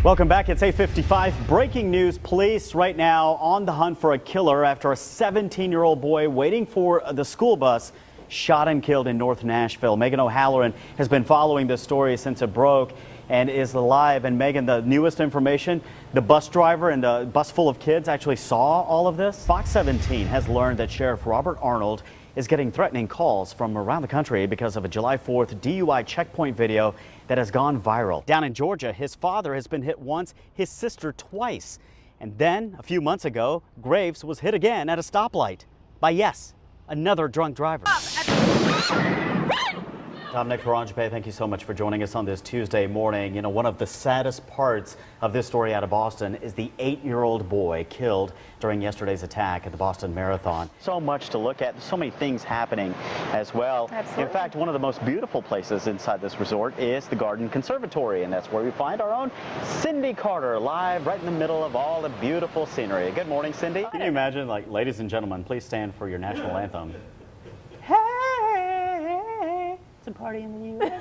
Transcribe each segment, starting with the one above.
Welcome back. It's 8:55. Breaking news. Police right now on the hunt for a killer after a 17-year-old boy waiting for the school bus shot and killed in North Nashville. Megan O'Halloran has been following this story since it broke and is alive. And Megan, the newest information, the bus driver and the bus full of kids actually saw all of this. Fox 17 has learned that Sheriff Robert Arnold is getting threatening calls from around the country because of a July 4th DUI checkpoint video that has gone viral. Down in Georgia, his father has been hit once, his sister twice. And then, a few months ago, Graves was hit again at a stoplight by, yes, another drunk driver. Dominic Paranjape, thank you so much for joining us on this Tuesday morning. You know, one of the saddest parts of this story out of Boston is the 8-year-old boy killed during yesterday's attack at the Boston Marathon. So much to look at, so many things happening as well. Absolutely. In fact, one of the most beautiful places inside this resort is the Garden Conservatory, and that's where we find our own Cindy Carter live right in the middle of all the beautiful scenery. Good morning, Cindy. Can you imagine, like, ladies and gentlemen, please stand for your national anthem. A party in the USA.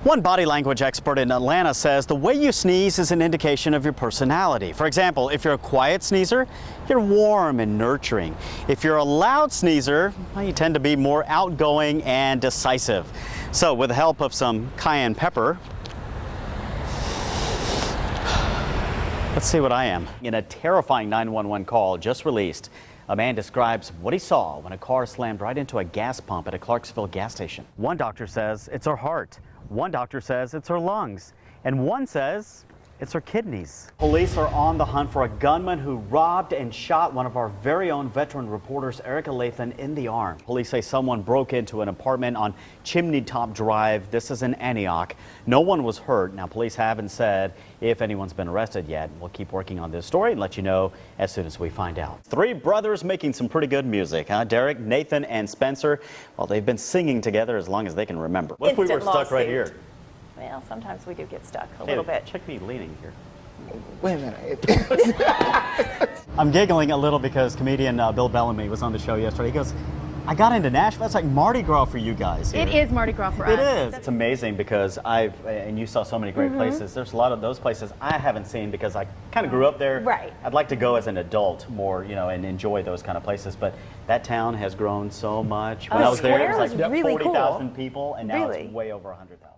One body language expert in Atlanta says the way you sneeze is an indication of your personality. For example, if you're a quiet sneezer, you're warm and nurturing. If you're a loud sneezer, well, you tend to be more outgoing and decisive. So with the help of some cayenne pepper, let's see what I am. In a terrifying 911 call just released, a man describes what he saw when a car slammed right into a gas pump at a Clarksville gas station. One doctor says it's her heart. One doctor says it's her lungs. And one says it's her kidneys. Police are on the hunt for a gunman who robbed and shot one of our very own veteran reporters, Erica Lathan, in the arm. Police say someone broke into an apartment on Chimney Top Drive. This is in Antioch. No one was hurt. Now, police haven't said if anyone's been arrested yet. We'll keep working on this story and let you know as soon as we find out. Three brothers making some pretty good music, huh? Derek, Nathan, and Spencer. Well, they've been singing together as long as they can remember. What if we were stuck right here? Well, sometimes we do get stuck a little bit. Check me leaning here. Wait a minute. I'm giggling a little because comedian Bill Bellamy was on the show yesterday. He goes, I got into Nashville. It's like Mardi Gras for you guys here. It is Mardi Gras for us. It is. It's amazing because and you saw so many great places. There's a lot of those places I haven't seen because I kind of grew up there. Right. I'd like to go as an adult more, you know, and enjoy those kind of places. But that town has grown so much. When I was there, it was like really 40,000 people, and now Really? it's way over 100,000.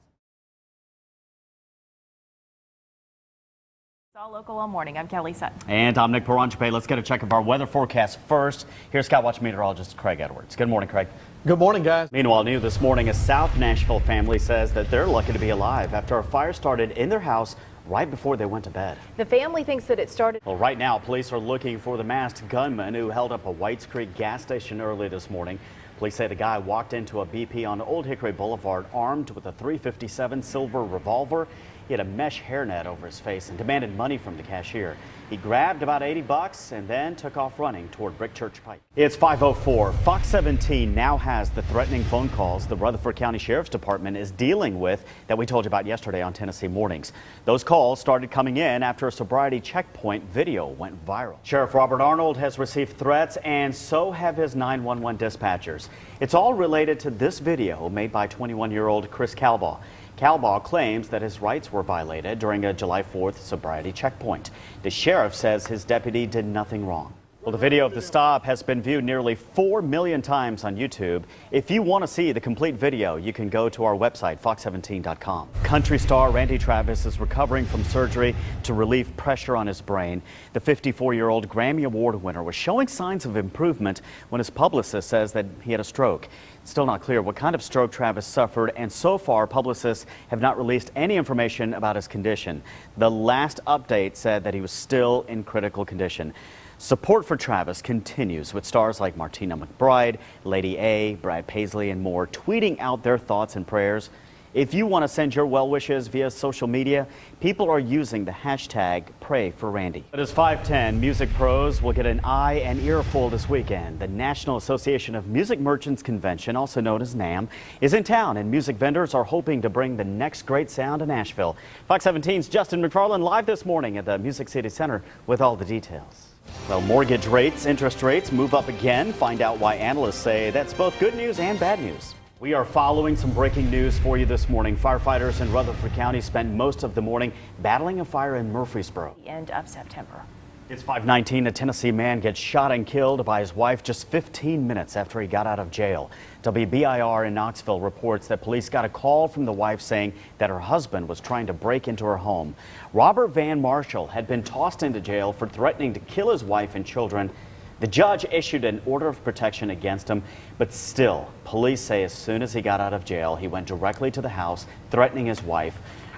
It's all local all morning. I'm Kelly Sutton. And I'm Nick Paranjape. Let's get a check of our weather forecast first. Here's Sky Watch meteorologist Craig Edwards. Good morning, Craig. Good morning, guys. Meanwhile, new this morning, a South Nashville family says that they're lucky to be alive after a fire started in their house right before they went to bed. The family thinks that it started. Well, right now, police are looking for the masked gunman who held up a Whites Creek gas station early this morning. Police say the guy walked into a BP on Old Hickory Boulevard armed with a .357 silver revolver. He had a mesh hairnet over his face and demanded money from the cashier. He grabbed about $80 and then took off running toward Brick Church Pike. It's 5:04. Fox 17 now has the threatening phone calls the Rutherford County Sheriff's Department is dealing with that we told you about yesterday on Tennessee Mornings. Those calls started coming in after a sobriety checkpoint video went viral. Sheriff Robert Arnold has received threats, and so have his 911 dispatchers. It's all related to this video made by 21-year-old Chris Calbaugh. Calbaugh claims that his rights were violated during a July 4th sobriety checkpoint. The sheriff says his deputy did nothing wrong. Well, the video of the stop has been viewed nearly 4 million times on YouTube. If you want to see the complete video, you can go to our website, fox17.com. Country star Randy Travis is recovering from surgery to relieve pressure on his brain. The 54-year-old Grammy Award winner was showing signs of improvement when his publicist says that he had a stroke. It's still not clear what kind of stroke Travis suffered, and so far publicists have not released any information about his condition. The last update said that he was still in critical condition. Support for Travis continues with stars like Martina McBride, Lady A, Brad Paisley, and more tweeting out their thoughts and prayers. If you want to send your well wishes via social media, people are using the hashtag #PrayForRandy. It is 5:10. Music pros will get an eye and earful this weekend. The National Association of Music Merchants Convention, also known as NAMM, is in town, and music vendors are hoping to bring the next great sound to Nashville. Fox 17's Justin McFarland live this morning at the Music City Center with all the details. Well, mortgage rates, interest rates move up again. Find out why analysts say that's both good news and bad news. We are following some breaking news for you this morning. Firefighters in Rutherford County spent most of the morning battling a fire in Murfreesboro. The end of September. It's 5:19. A Tennessee man gets shot and killed by his wife just 15 minutes after he got out of jail. WBIR in Knoxville reports that police got a call from the wife saying that her husband was trying to break into her home. Robert Van Marshall had been tossed into jail for threatening to kill his wife and children. The judge issued an order of protection against him, but still, police say as soon as he got out of jail, he went directly to the house, threatening his wife.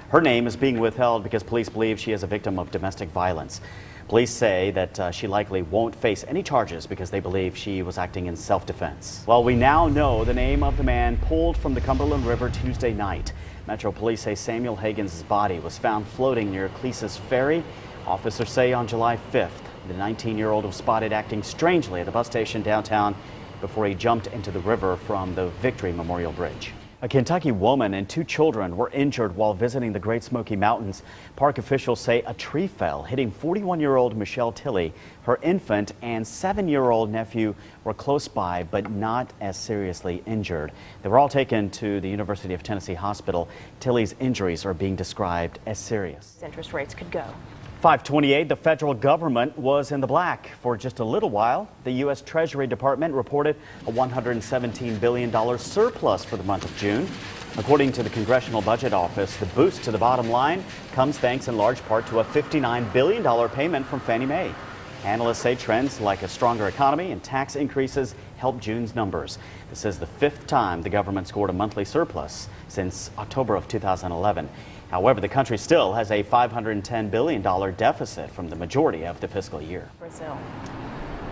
Her name is being withheld because police believe she is a victim of domestic violence. Police say that she likely won't face any charges because they believe she was acting in self-defense. Well, we now know the name of the man pulled from the Cumberland River Tuesday night. Metro Police say Samuel Hagan's body was found floating near Cleese's Ferry. Officers say on July 5th, the 19-year-old was spotted acting strangely at the bus station downtown before he jumped into the river from the Victory Memorial Bridge. A Kentucky woman and 2 children were injured while visiting the Great Smoky Mountains. Park officials say a tree fell, hitting 41-year-old Michelle Tilley. Her infant and 7-year-old nephew were close by, but not as seriously injured. They were all taken to the University of Tennessee Hospital. Tilley's injuries are being described as serious. Interest rates could go. 5:28, the federal government was in the black for just a little while. The U.S. Treasury Department reported a $117 billion surplus for the month of June. According to the Congressional Budget Office, the boost to the bottom line comes thanks in large part to a $59 billion payment from Fannie Mae. Analysts say trends like a stronger economy and tax increases helped June's numbers. This is the 5th time the government scored a monthly surplus since October of 2011. However, the country still has a $510 billion deficit from the majority of the fiscal year. Brazil.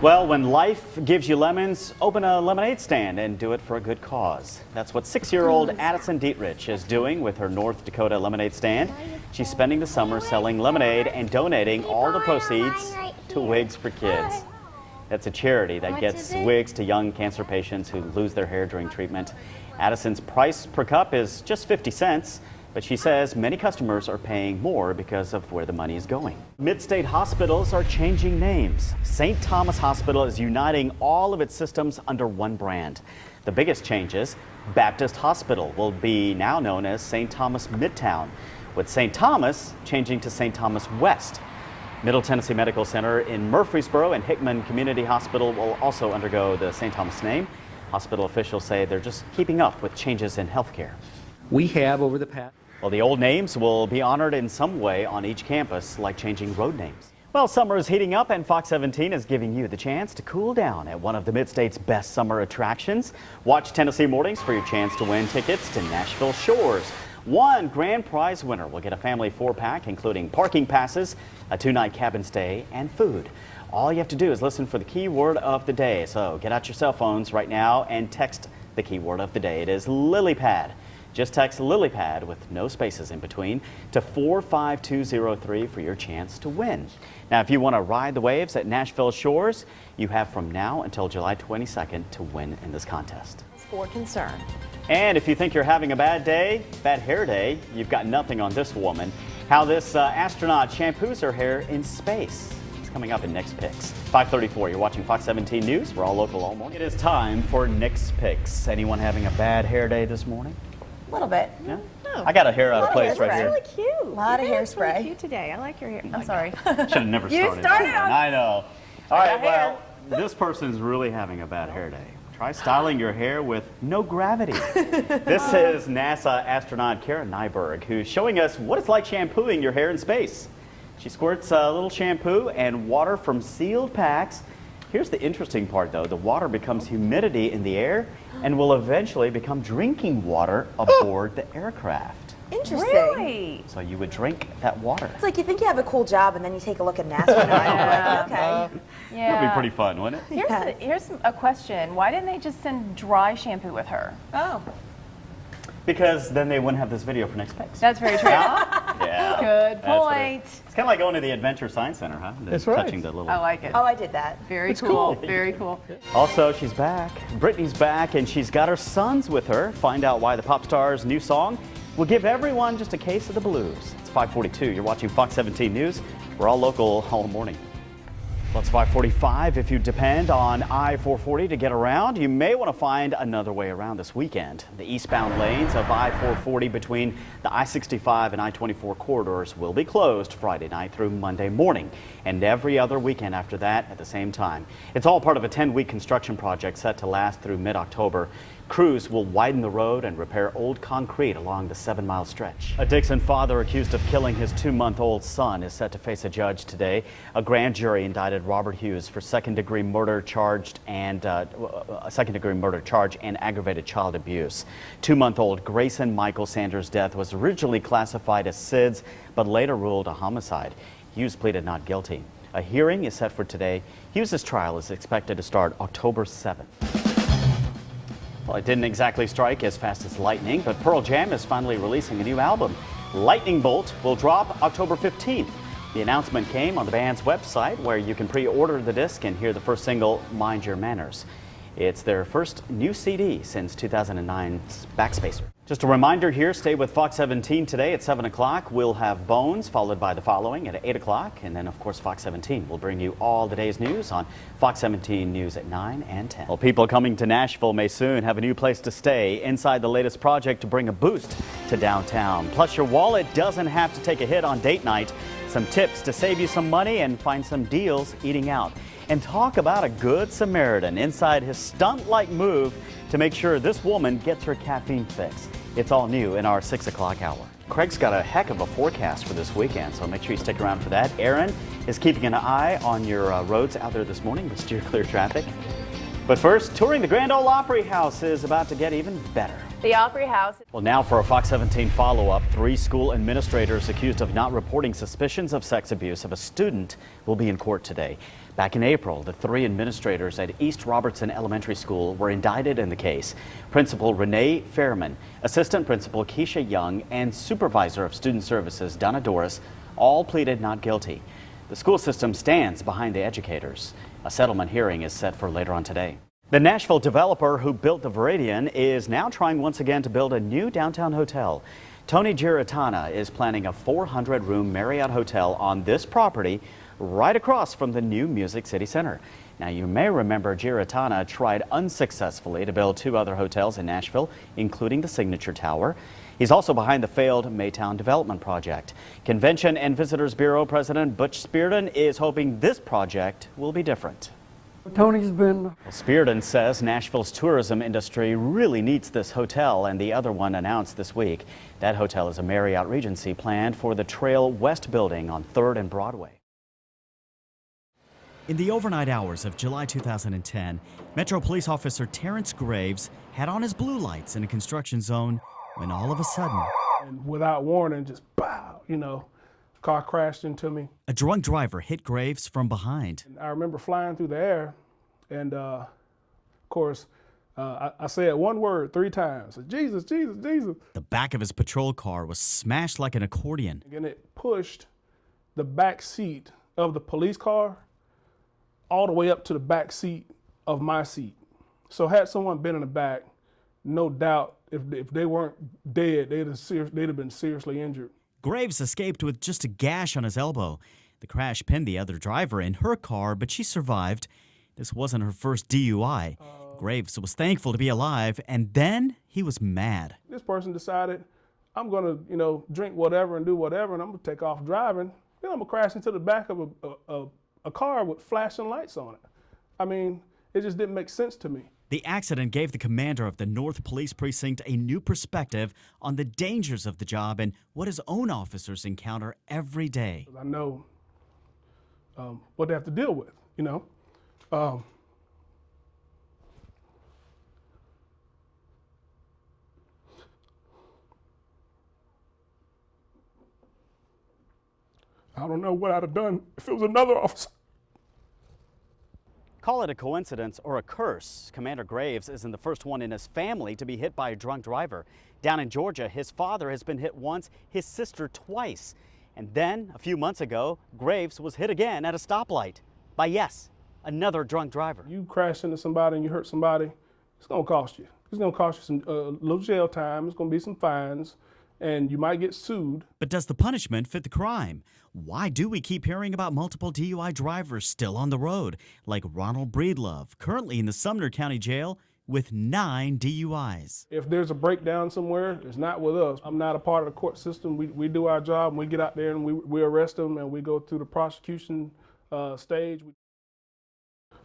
Well, when life gives you lemons, open a lemonade stand and do it for a good cause. That's what 6-year-old Addison Dietrich is doing with her North Dakota lemonade stand. She's spending the summer selling lemonade and donating all the proceeds to Wigs for Kids. That's a charity that gets wigs to young cancer patients who lose their hair during treatment. Addison's price per cup is just 50 cents. But she says many customers are paying more because of where the money is going. Mid-state hospitals are changing names. St. Thomas Hospital is uniting all of its systems under one brand. The biggest changes, Baptist Hospital will be now known as St. Thomas Midtown, with St. Thomas changing to St. Thomas West. Middle Tennessee Medical Center in Murfreesboro and Hickman Community Hospital will also undergo the St. Thomas name. Hospital officials say they're just keeping up with changes in healthcare. We have over the past... Well, the old names will be honored in some way on each campus, like changing road names. Well, summer is heating up, and Fox 17 is giving you the chance to cool down at one of the Mid-State's best summer attractions. Watch Tennessee Mornings for your chance to win tickets to Nashville Shores. One grand prize winner will get a family 4-pack, including parking passes, a 2-night cabin stay, and food. All you have to do is listen for the keyword of the day. So get out your cell phones right now and text the keyword of the day. It is lily pad. Just text LilyPad with no spaces in between to 45203 for your chance to win. Now, if you want to ride the waves at Nashville Shores, you have from now until July 22nd to win in this contest. For concern. And if you think you're having a bad day, bad hair day, you've got nothing on this woman. How this astronaut shampoos her hair in space. It's coming up in Nick's Picks. 5:34, you're watching Fox 17 News. We're all local all morning. It is time for Nick's Picks. Anyone having a bad hair day this morning? A little bit. Yeah? No. I got a hair out of place right here. Really cute. A lot of hairspray. Really cute today. I like your hair. I'm sorry. Should have never You started. started on- I know. All right, got hair. well, this person's really having a bad hair day. Try styling your hair with no gravity. This is NASA astronaut Karen Nyberg, who's showing us what it's like shampooing your hair in space. She squirts a little shampoo and water from sealed packs. Here's the interesting part, though. The water becomes humidity in the air and will eventually become drinking water aboard the aircraft. Interesting. Really? So you would drink that water. It's like you think you have a cool job and then you take a look at NASA and you're like, okay. Yeah. That'd be pretty fun, wouldn't it? Here's a question. Why didn't they just send dry shampoo with her? Oh. Because then they wouldn't have this video for Next Picks. That's very true. Yeah. Good That's what point. It's kind of like going to the Adventure Science Center, huh? That's right. Touching the little... I like it. Oh, I did that. Very It's cool. cool. Very cool. Also, she's back. Brittany's back, and she's got her sons with her. Find out why the pop star's new song will give everyone just a case of the blues. It's 5:42. You're watching Fox 17 News. We're all local all morning. Well, it's 5:45. If you depend on I-440 to get around, you may want to find another way around this weekend. The eastbound lanes of I-440 between the I-65 and I-24 corridors will be closed Friday night through Monday morning, and every other weekend after that at the same time. It's all part of a 10-week construction project set to last through mid-October. Crews will widen the road and repair old concrete along the 7-mile stretch. A Dixon father accused of killing his 2-month-old son is set to face a judge today. A grand jury indicted Robert Hughes for second-degree murder charge and aggravated child abuse. 2-month-old Grayson Michael Sanders' death was originally classified as SIDS, but later ruled a homicide. Hughes pleaded not guilty. A hearing is set for today. Hughes' trial is expected to start October 7th. Well, it didn't exactly strike as fast as lightning, but Pearl Jam is finally releasing a new album. Lightning Bolt will drop October 15th. The announcement came on the band's website, where you can pre-order the disc and hear the first single, Mind Your Manners. It's their first new CD since 2009's Backspacer. Just a reminder here, stay with Fox 17 today at 7 o'clock. We'll have Bones, followed by The Following at 8 o'clock. And then, of course, Fox 17 will bring you all the day's news on Fox 17 News at 9 and 10. Well, people coming to Nashville may soon have a new place to stay inside the latest project to bring a boost to downtown. Plus, your wallet doesn't have to take a hit on date night. Some tips to save you some money and find some deals eating out. And talk about a good Samaritan inside his stunt-like move to make sure this woman gets her caffeine fix. It's all new in our 6 o'clock hour. Craig's got a heck of a forecast for this weekend, so make sure you stick around for that. Aaron is keeping an eye on your roads out there this morning with steer clear traffic. But first, touring the Grand Ole Opry House is about to get even better. The Opry House. Well, now for a Fox 17 follow-up. 3 school administrators accused of not reporting suspicions of sex abuse of a student will be in court today. Back in April, the 3 administrators at East Robertson Elementary School were indicted in the case. Principal Renee Fairman, Assistant Principal Keisha Young, and Supervisor of Student Services Donna Doris all pleaded not guilty. The school system stands behind the educators. A settlement hearing is set for later on today. The Nashville developer who built the Viridian is now trying once again to build a new downtown hotel. Tony Giratana is planning a 400-room Marriott hotel on this property right across from the new Music City Center. Now, you may remember Giratana tried unsuccessfully to build 2 other hotels in Nashville, including the Signature Tower. He's also behind the failed Maytown development project. Convention and Visitors Bureau President Butch Spearden is hoping this project will be different. Tony's been... Well, Spearden says Nashville's tourism industry really needs this hotel, and the other one announced this week. That hotel is a Marriott Regency planned for the Trail West building on 3rd and Broadway. In the overnight hours of July 2010, Metro Police Officer Terrence Graves had on his blue lights in a construction zone when all of a sudden, And without warning, just pow, car crashed into me. a drunk driver hit Graves from behind. And I remember flying through the air, and of course, I said one word 3 times, Jesus, Jesus, Jesus. The back of his patrol car was smashed like an accordion. And it pushed the back seat of the police car all the way up to the back seat of my seat. So had someone been in the back, no doubt, if they weren't dead, they'd have been seriously injured. Graves escaped with just a gash on his elbow. The crash pinned the other driver in her car, but she survived. This wasn't her first DUI. Graves was thankful to be alive, and then he was mad. This person decided, I'm gonna, drink whatever and do whatever, and I'm gonna take off driving. Then I'm gonna crash into the back of a car with flashing lights on it. I mean, it just didn't make sense to me. The accident gave the commander of the North Police Precinct a new perspective on the dangers of the job and what his own officers encounter every day. I know what they have to deal with, I don't know what I'd have done if it was another officer. Call it a coincidence or a curse. Commander Graves isn't the first one in his family to be hit by a drunk driver. Down in Georgia, his father has been hit once, his sister twice. And then, a few months ago, Graves was hit again at a stoplight by, yes, another drunk driver. You crash into somebody and you hurt somebody, it's gonna cost you. It's gonna cost you some little jail time, it's gonna be some fines, and you might get sued. But does the punishment fit the crime? Why do we keep hearing about multiple DUI drivers still on the road, like Ronald Breedlove, currently in the Sumner County Jail with 9 DUIs? If there's a breakdown somewhere, it's not with us. I'm not a part of the court system. We do our job, and we get out there and we arrest them, and we go through the prosecution stage.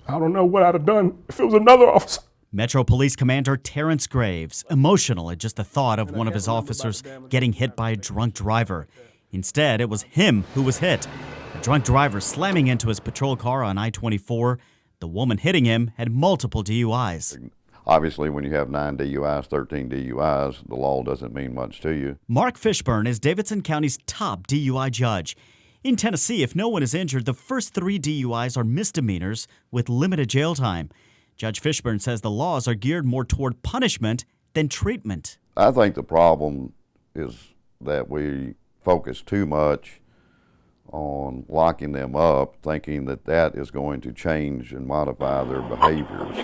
I don't know what I'd have done if it was another officer. Metro Police Commander Terrence Graves, emotional at just the thought of one of his officers getting hit by a drunk driver. Instead, it was him who was hit. A drunk driver slamming into his patrol car on I-24. The woman hitting him had multiple DUIs. Obviously, when you have 9 DUIs, 13 DUIs, the law doesn't mean much to you. Mark Fishburne is Davidson County's top DUI judge. In Tennessee, if no one is injured, the first 3 DUIs are misdemeanors with limited jail time. Judge Fishburne says the laws are geared more toward punishment than treatment. I think the problem is that we focus too much on locking them up, thinking that that is going to change and modify their behaviors.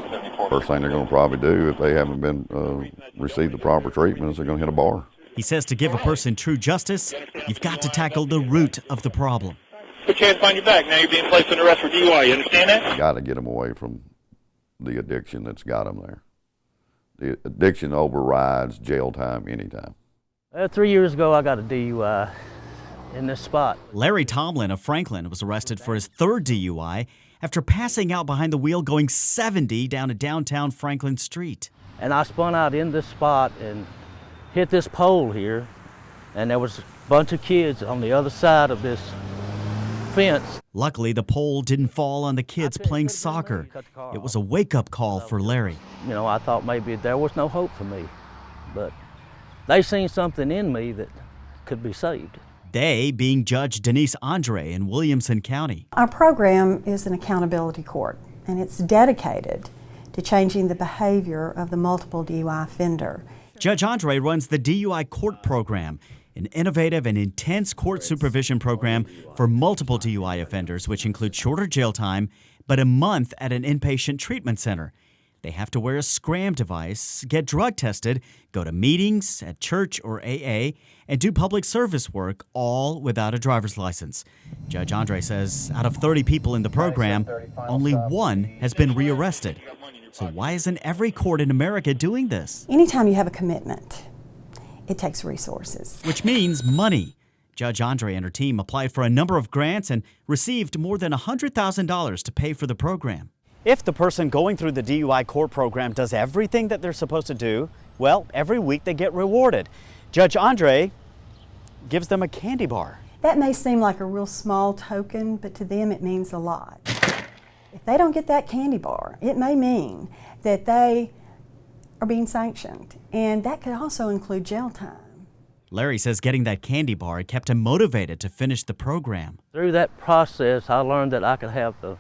First thing they're going to probably do if they haven't been received the proper treatment is they're going to hit a bar. He says to give a person true justice, you've got to tackle the root of the problem. Put your hands behind your back. Now you're being placed under arrest for DUI. You understand that? You got to get them away from the addiction that's got them there. The addiction overrides jail time anytime. 3 years ago, I got a DUI in this spot. Larry Tomlin of Franklin was arrested for his 3rd DUI after passing out behind the wheel going 70 down a downtown Franklin street. And I spun out in this spot and hit this pole here, and there was a bunch of kids on the other side of this fence. Luckily, the pole didn't fall on the kids playing soccer. It was a wake-up call for Larry. You know, I thought maybe there was no hope for me, but they seen something in me that could be saved. They being Judge Denise Andre in Williamson County. Our program is an accountability court, and it's dedicated to changing the behavior of the multiple DUI offender. Judge Andre runs the DUI court program, an innovative and intense court supervision program for multiple DUI offenders, which include shorter jail time, but a month at an inpatient treatment center. They have to wear a scram device, get drug tested, go to meetings at church or AA, and do public service work, all without a driver's license. Judge Andre says out of 30 people in the program, only 1 has been rearrested. So why isn't every court in America doing this? Anytime you have a commitment, it takes resources. Which means money. Judge Andre and her team applied for a number of grants and received more than $100,000 to pay for the program. If the person going through the DUI court program does everything that they're supposed to do, well, every week they get rewarded. Judge Andre gives them a candy bar. That may seem like a real small token, but to them it means a lot. If they don't get that candy bar, it may mean that they are being sanctioned, and that could also include jail time. Larry says getting that candy bar kept him motivated to finish the program. Through that process, I learned that I could have the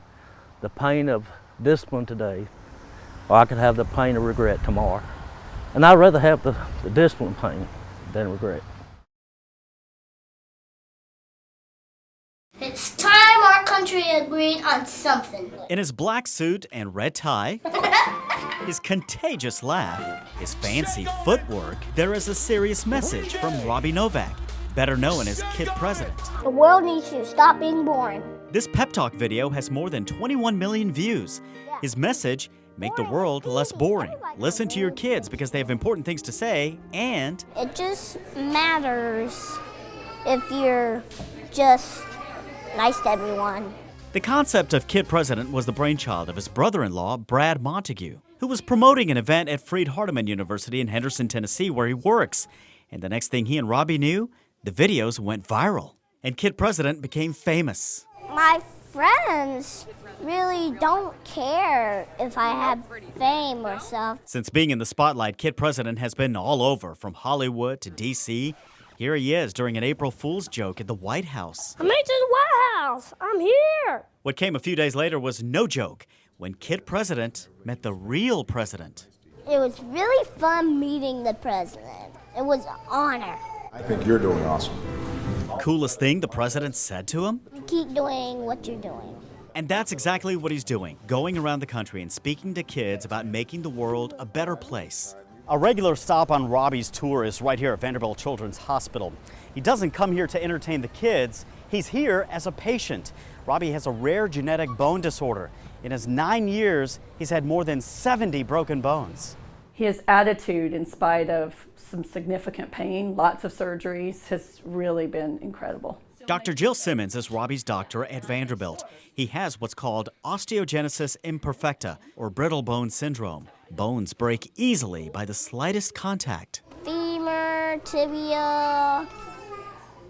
pain of discipline today, or I could have the pain of regret tomorrow. And I'd rather have the discipline pain than regret. It's time our country agreed on something. In his black suit and red tie, his contagious laugh, his fancy footwork, there is a serious message from Robbie Novak, better known as Kid President. The world needs to stop being boring. This pep talk video has more than 21 million views. His message, make the world less boring. Listen to your kids because they have important things to say, and it just matters if you're just nice to everyone. The concept of Kid President was the brainchild of his brother-in-law, Brad Montague, who was promoting an event at Freed-Hardeman University in Henderson, Tennessee, where he works. And the next thing he and Robbie knew, the videos went viral, and Kid President became famous. My friends really don't care if I have fame or stuff. Since being in the spotlight, Kid President has been all over, from Hollywood to D.C. Here he is during an April Fool's joke at the White House. I made it to the White House. I'm here. What came a few days later was no joke, when Kid President met the real president. It was really fun meeting the president. It was an honor. I think you're doing awesome. Coolest thing the president said to him? Keep doing what you're doing. And that's exactly what he's doing, going around the country and speaking to kids about making the world a better place. A regular stop on Robbie's tour is right here at Vanderbilt Children's Hospital. He doesn't come here to entertain the kids. He's here as a patient. Robbie has a rare genetic bone disorder. In his 9 years, he's had more than 70 broken bones. His attitude, in spite of some significant pain, lots of surgeries, has really been incredible. Dr. Jill Simmons is Robbie's doctor at Vanderbilt. He has what's called osteogenesis imperfecta, or brittle bone syndrome. Bones break easily by the slightest contact. Femur, tibia,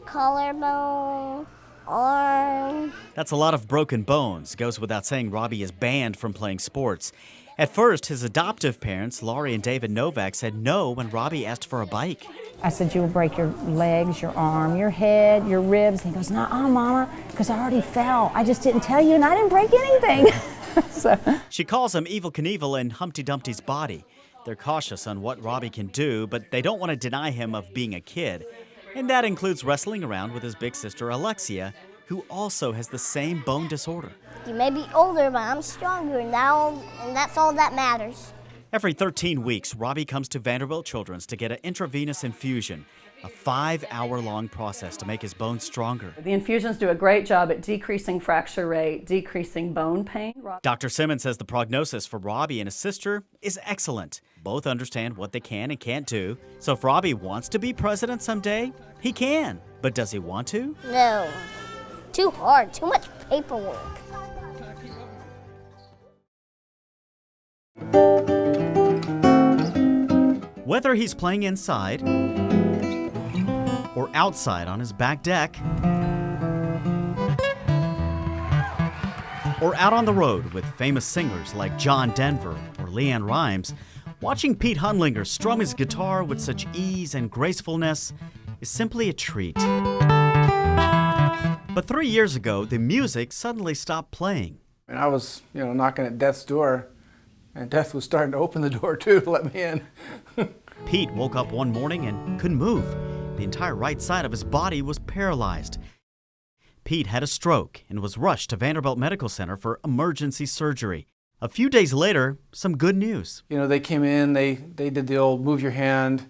collarbone, arm. That's a lot of broken bones. Goes without saying Robbie is banned from playing sports. At first, his adoptive parents, Laurie and David Novak, said no when Robbie asked for a bike. I said, you'll break your legs, your arm, your head, your ribs. And he goes, no, Mama, because I already fell. I just didn't tell you, and I didn't break anything. She calls him Evel Knievel and Humpty Dumpty's body. They're cautious on what Robbie can do, but they don't want to deny him of being a kid. And that includes wrestling around with his big sister, Alexia, who also has the same bone disorder. You may be older, but I'm stronger now, and that's all that matters. Every 13 weeks, Robbie comes to Vanderbilt Children's to get an intravenous infusion, a 5-hour-long process to make his bones stronger. The infusions do a great job at decreasing fracture rate, decreasing bone pain. Dr. Simmons says the prognosis for Robbie and his sister is excellent. Both understand what they can and can't do. So if Robbie wants to be president someday, he can. But does he want to? No. Too hard, too much paperwork. Whether he's playing inside or outside on his back deck or out on the road with famous singers like John Denver or Leanne Rimes, watching Pete Huttlinger strum his guitar with such ease and gracefulness is simply a treat. But 3 years ago, the music suddenly stopped playing. And I was, knocking at Death's door, and Death was starting to open the door too to let me in. Pete woke up one morning and couldn't move. The entire right side of his body was paralyzed. Pete had a stroke and was rushed to Vanderbilt Medical Center for emergency surgery. A few days later, some good news. They came in, they did the old move your hand,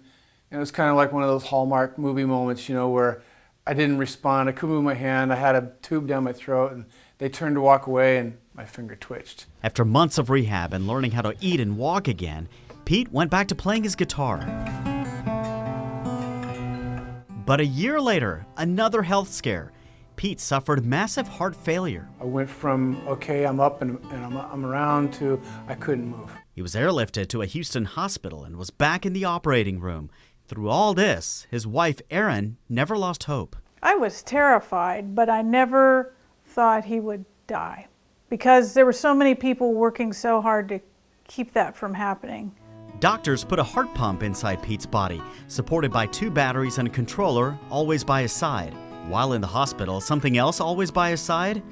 and it was kind of like one of those Hallmark movie moments, where I didn't respond. I couldn't move my hand. I had a tube down my throat, and they turned to walk away, and my finger twitched. After months of rehab and learning how to eat and walk again, Pete went back to playing his guitar. But a year later, another health scare. Pete suffered massive heart failure. I went from, okay, I'm up and I'm around, to I couldn't move. He was airlifted to a Houston hospital and was back in the operating room. Through all this, his wife, Erin, never lost hope. I was terrified, but I never thought he would die because there were so many people working so hard to keep that from happening. Doctors put a heart pump inside Pete's body, supported by 2 batteries and a controller, always by his side. While in the hospital, something else always by his side?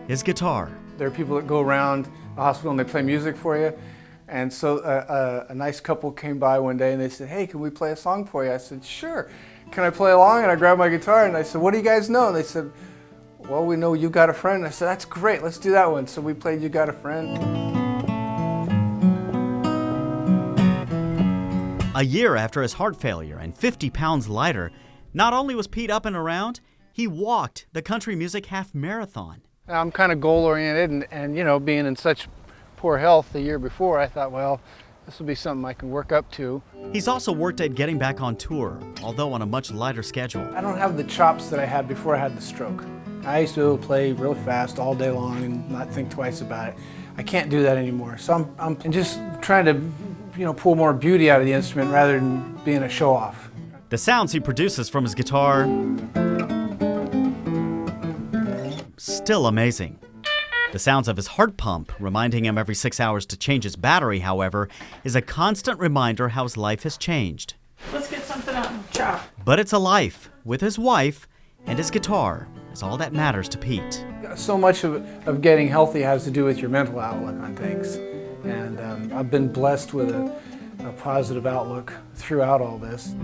His guitar. There are people that go around the hospital and they play music for you. And so a nice couple came by one day and they said, hey, can we play a song for you? I said, sure. Can I play along? And I grabbed my guitar and I said, what do you guys know? And they said, well, we know You Got a Friend. And I said, that's great, let's do that one. So we played You Got a Friend. A year after his heart failure and 50 pounds lighter, not only was Pete up and around, he walked the country music half marathon. I'm kind of goal-oriented and being in such poor health the year before, I thought, well, this will be something I can work up to. He's also worked at getting back on tour, although on a much lighter schedule. I don't have the chops that I had before I had the stroke. I used to be able to play really fast all day long and not think twice about it. I can't do that anymore. So I'm just trying to, pull more beauty out of the instrument rather than being a show-off. The sounds he produces from his guitar, still amazing. The sounds of his heart pump, reminding him every 6 hours to change his battery, however, is a constant reminder how his life has changed. Let's get something out and chop. But it's a life with his wife, and his guitar is all that matters to Pete. So much of getting healthy has to do with your mental outlook on things. And I've been blessed with a positive outlook throughout all this.